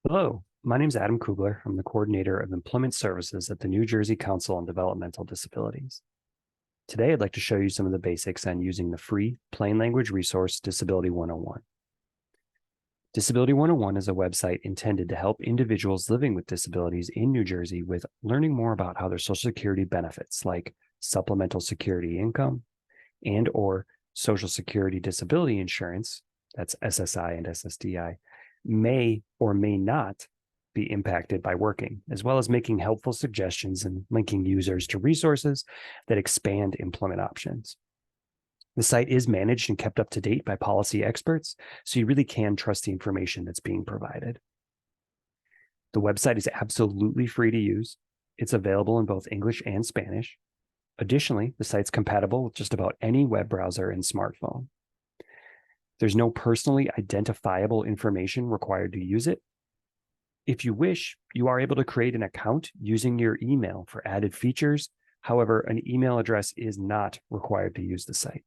Hello, my name is Adam Kugler. I'm the coordinator of employment services at the New Jersey Council on Developmental Disabilities. Today, I'd like to show you some of the basics on using the free plain language resource Disability 101. Disability 101 is a website intended to help individuals living with disabilities in New Jersey with learning more about how their Social Security benefits like supplemental security income and or Social Security disability insurance, that's SSI and SSDI, may or may not be impacted by working, as well as making helpful suggestions and linking users to resources that expand employment options. The site is managed and kept up to date by policy experts, so you really can trust the information that's being provided. The website is absolutely free to use. It's available in both English and Spanish. Additionally, the site's compatible with just about any web browser and smartphone. There's no personally identifiable information required to use it. If you wish, you are able to create an account using your email for added features. However, an email address is not required to use the site.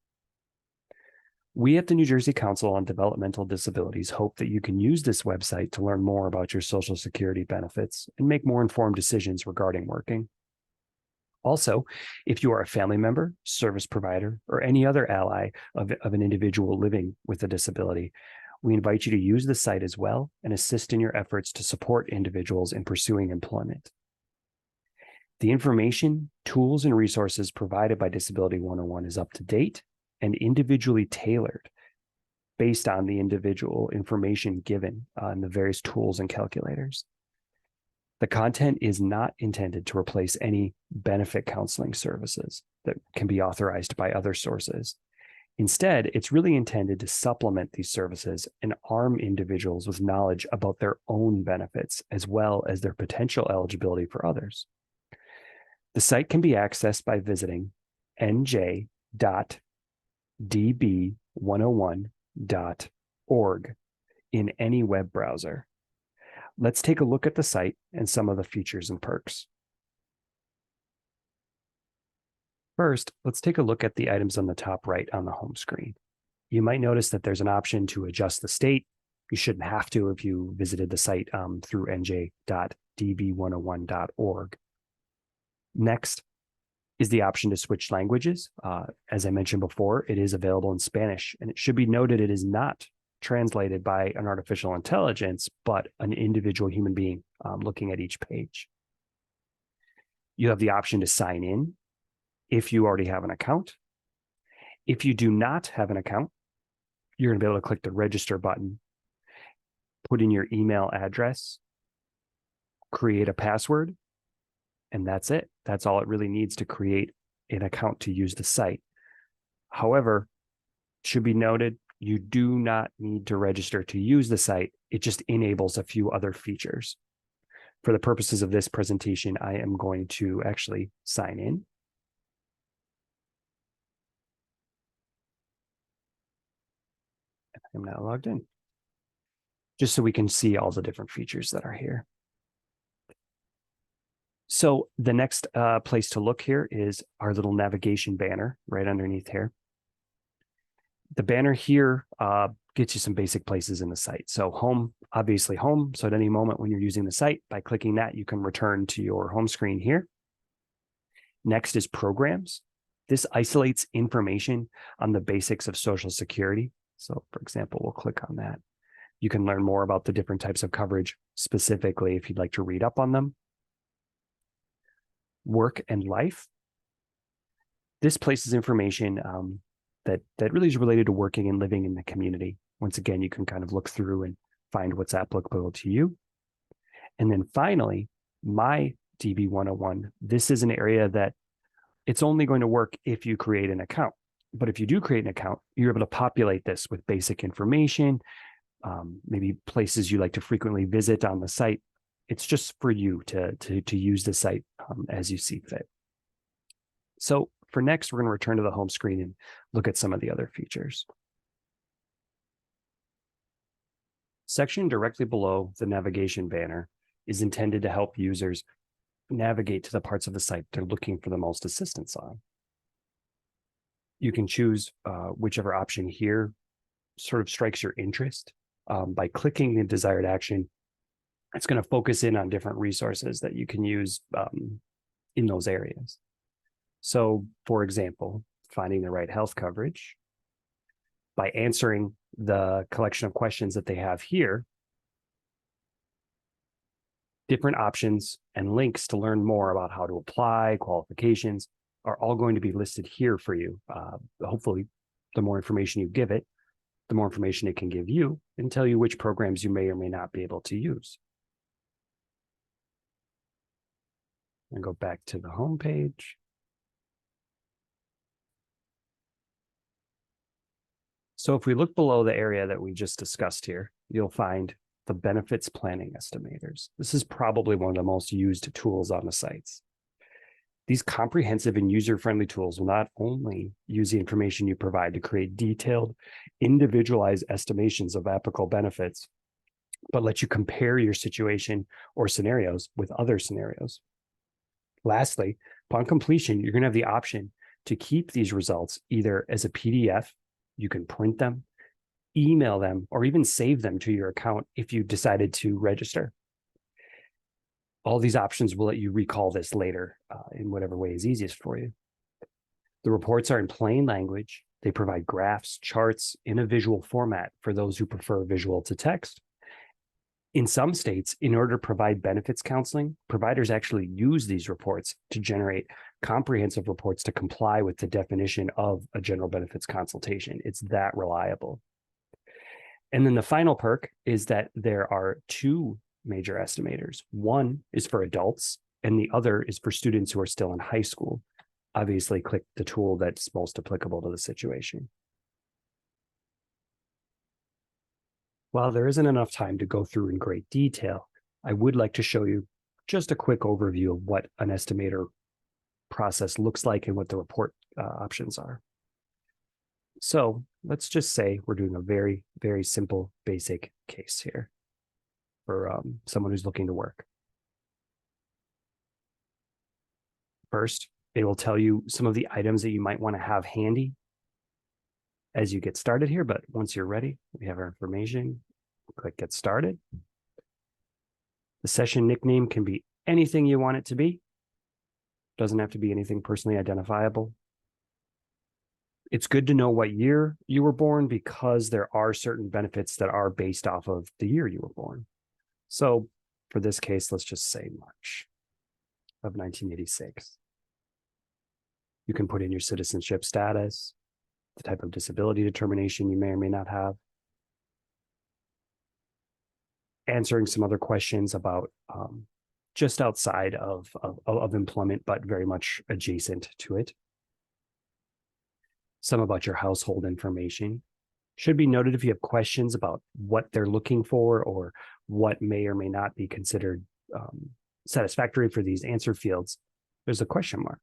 We at the New Jersey Council on Developmental Disabilities hope that you can use this website to learn more about your Social Security benefits and make more informed decisions regarding working. Also, if you are a family member, service provider, or any other ally of an individual living with a disability, we invite you to use the site as well and assist in your efforts to support individuals in pursuing employment. The information, tools, and resources provided by Disability 101 is up to date and individually tailored based on the individual information given on the various tools and calculators. The content is not intended to replace any benefit counseling services that can be authorized by other sources. Instead, it's really intended to supplement these services and arm individuals with knowledge about their own benefits as well as their potential eligibility for others. The site can be accessed by visiting nj.db101.org in any web browser. Let's take a look at the site and some of the features and perks. First, let's take a look at the items on the top right on the home screen. You might notice that there's an option to adjust the state. You shouldn't have to if you visited the site through nj.db101.org. Next is the option to switch languages. As I mentioned before, it is available in Spanish, and it should be noted it is not translated by an artificial intelligence, but an individual human being looking at each page. You have the option to sign in if you already have an account. If you do not have an account, you're going to be able to click the register button, put in your email address, create a password, and that's it. That's all it really needs to create an account to use the site. However, it should be noted, you do not need to register to use the site. It just enables a few other features. For the purposes of this presentation, I am going to actually sign in. I'm now logged in, just so we can see all the different features that are here. So the next place to look here is our little navigation banner right underneath here. The banner here gets you some basic places in the site. So home, obviously home. So at any moment when you're using the site, by clicking that, you can return to your home screen here. Next is programs. This isolates information on the basics of Social Security. So for example, we'll click on that. You can learn more about the different types of coverage specifically if you'd like to read up on them. Work and life. This places information that really is related to working and living in the community. Once again, you can kind of look through and find what's applicable to you. And then finally, my DB 101. This is an area that it's only going to work if you create an account. But if you do create an account, you're able to populate this with basic information, maybe places you like to frequently visit on the site. It's just for you to use the site as you see fit. So for next, we're going to return to the home screen and look at some of the other features. Section directly below the navigation banner is intended to help users navigate to the parts of the site they're looking for the most assistance on. You can choose whichever option here sort of strikes your interest by clicking the desired action It's going to focus in on different resources that you can use in those areas. So, for example, finding the right health coverage by answering the collection of questions that they have here, different options and links to learn more about how to apply, qualifications are all going to be listed here for you. Hopefully, the more information you give it, the more information it can give you and tell you which programs you may or may not be able to use. And go back to the home page. So if we look below the area that we just discussed here, you'll find the benefits planning estimators. This is probably one of the most used tools on the sites. These comprehensive and user-friendly tools will not only use the information you provide to create detailed, individualized estimations of applicable benefits, but let you compare your situation or scenarios with other scenarios. Lastly, upon completion, you're going to have the option to keep these results either as a PDF, you can print them, email them, or even save them to your account if you decided to register. All these options will let you recall this later in whatever way is easiest for you. The reports are in plain language. They provide graphs, charts in a visual format for those who prefer visual to text. In some states, in order to provide benefits counseling, providers actually use these reports to generate comprehensive reports to comply with the definition of a general benefits consultation. It's that reliable. And then the final perk is that there are two major estimators. One is for adults, and the other is for students who are still in high school. Obviously, click the tool that's most applicable to the situation. While there isn't enough time to go through in great detail, I would like to show you just a quick overview of what an estimator process looks like and what the report options are. So let's just say we're doing a very, very simple, basic case here for someone who's looking to work. First, it will tell you some of the items that you might want to have handy as you get started here, but once you're ready, we have our information. Click Get Started. The session nickname can be anything you want it to be. Doesn't have to be anything personally identifiable. It's good to know what year you were born because there are certain benefits that are based off of the year you were born. So for this case, let's just say March of 1986. You can put in your citizenship status, the type of disability determination you may or may not have, answering some other questions about just outside of employment, but very much adjacent to it. Some about your household information. Should be noted if you have questions about what they're looking for or what may or may not be considered satisfactory for these answer fields, there's a question mark.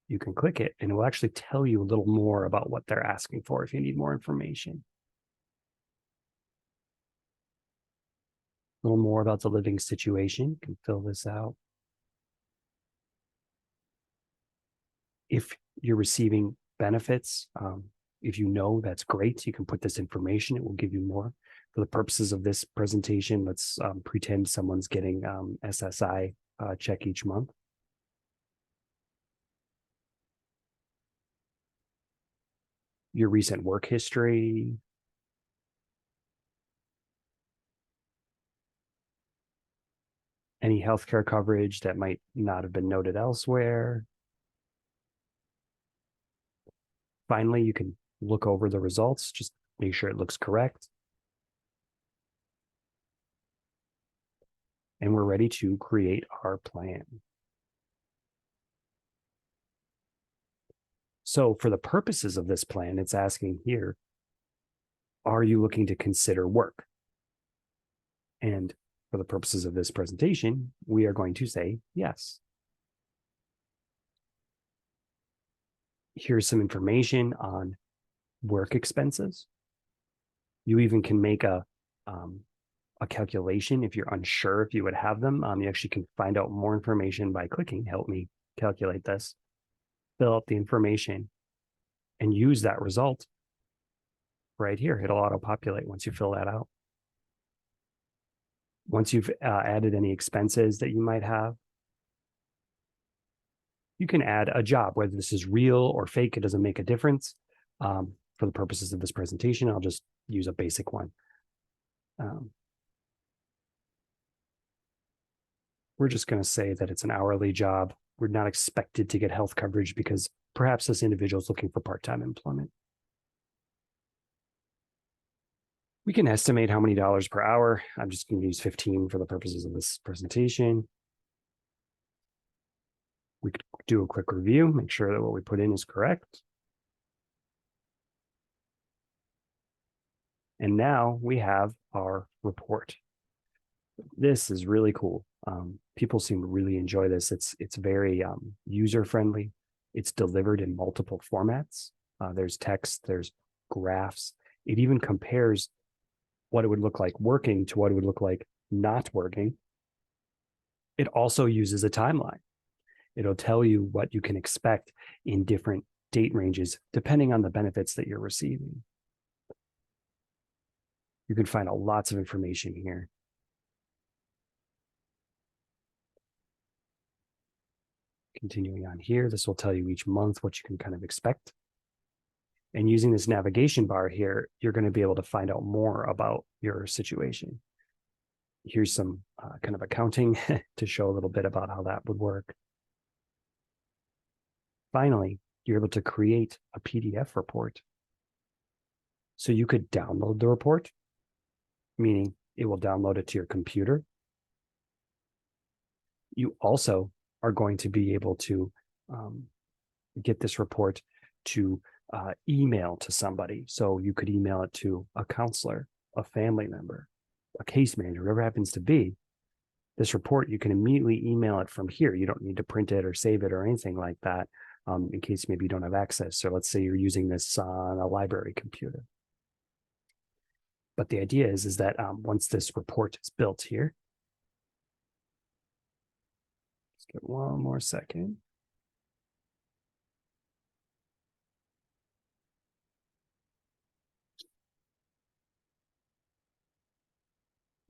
You can click it and it will actually tell you a little more about what they're asking for if you need more information. A little more about the living situation. You can fill this out. If you're receiving benefits, if you know, that's great. You can put this information. It will give you more. For the purposes of this presentation, let's pretend someone's getting SSI check each month. Your recent work history. Any healthcare coverage that might not have been noted elsewhere. Finally, you can look over the results, just make sure it looks correct. And we're ready to create our plan. So for the purposes of this plan, it's asking here, are you looking to consider work? And for the purposes of this presentation, we are going to say yes. Here's some information on work expenses. You even can make a calculation if you're unsure if you would have them. You actually can find out more information by clicking Help Me Calculate This. Fill out the information and use that result right here. It'll auto-populate once you fill that out. Once you've added any expenses that you might have, you can add a job, whether this is real or fake, it doesn't make a difference. For the purposes of this presentation, I'll just use a basic one. We're just going to say that it's an hourly job. We're not expected to get health coverage because perhaps this individual is looking for part-time employment. We can estimate how many dollars per hour. I'm just going to use 15 for the purposes of this presentation. We could do a quick review, make sure that what we put in is correct. And now we have our report. This is really cool. People seem to really enjoy this. It's very user-friendly. It's delivered in multiple formats. There's text, there's graphs. It even compares what it would look like working to what it would look like not working. It also uses a timeline. It'll tell you what you can expect in different date ranges, depending on the benefits that you're receiving. You can find lots of information here. Continuing on here, this will tell you each month what you can kind of expect. And using this navigation bar here, you're going to be able to find out more about your situation. Here's some kind of accounting to show a little bit about how that would work. Finally, you're able to create a PDF report. So you could download the report, meaning it will download it to your computer. You also are going to be able to get this report to email to somebody. So you could email it to a counselor, a family member, a case manager, whatever it happens to be. This report, you can immediately email it from here. You don't need to print it or save it or anything like that in case maybe you don't have access. So let's say you're using this on a library computer. But the idea is that once this report is built here, let's get one more second.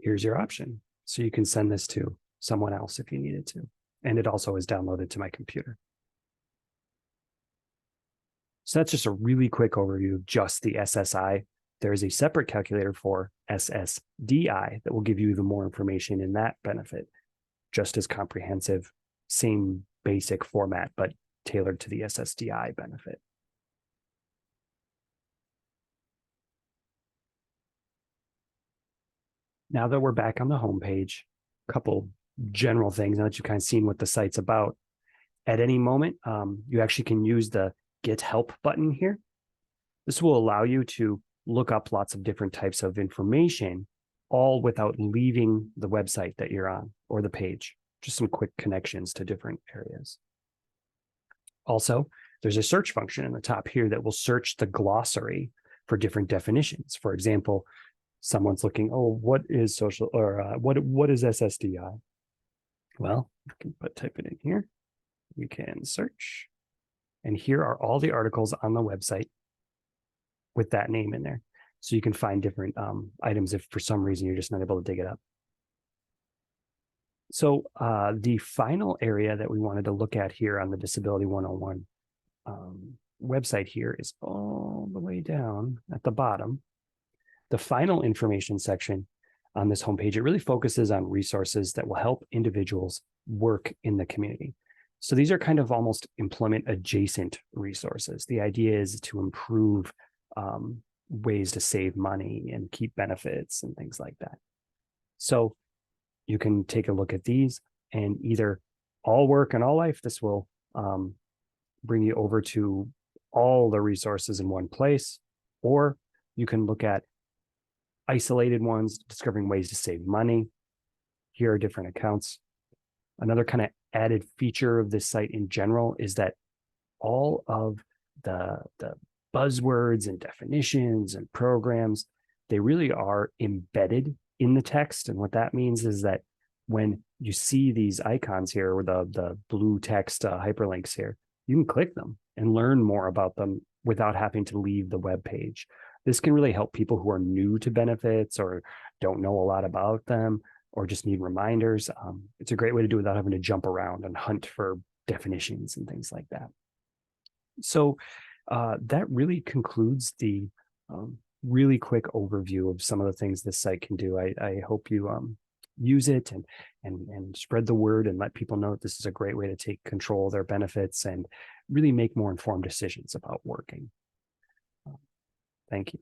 Here's your option. So you can send this to someone else if you needed to. And it also is downloaded to my computer. So that's just a really quick overview of just the SSI. There's a separate calculator for SSDI that will give you the more information in that benefit. Just as comprehensive, same basic format, but tailored to the SSDI benefit. Now that we're back on the homepage, a couple general things now that you've kind of seen what the site's about. At any moment, you actually can use the Get Help button here. This will allow you to look up lots of different types of information, all without leaving the website that you're on or the page. Just some quick connections to different areas. Also, there's a search function in the top here that will search the glossary for different definitions. For example, someone's looking, oh, what is social or what is SSDI? Well, you can type it in here. You can search. And here are all the articles on the website with that name in there. So you can find different items if for some reason you're just not able to dig it up. So the final area that we wanted to look at here on the Disability 101 website here is all the way down at the bottom. The final information section on this homepage, it really focuses on resources that will help individuals work in the community. So these are kind of almost employment adjacent resources. The idea is to improve ways to save money and keep benefits and things like that. So you can take a look at these and either all work and all life, this will bring you over to all the resources in one place, or you can look at isolated ones, discovering ways to save money. Here are different accounts. Another kind of added feature of this site in general is that all of the buzzwords and definitions and programs, they really are embedded in the text. And what that means is that when you see these icons here or the blue text hyperlinks here, you can click them and learn more about them without having to leave the web page. This can really help people who are new to benefits or don't know a lot about them. or just need reminders, it's a great way to do it without having to jump around and hunt for definitions and things like that. So that really concludes the really quick overview of some of the things this site can do. I hope you use it and spread the word and let people know that this is a great way to take control of their benefits and really make more informed decisions about working. Thank you.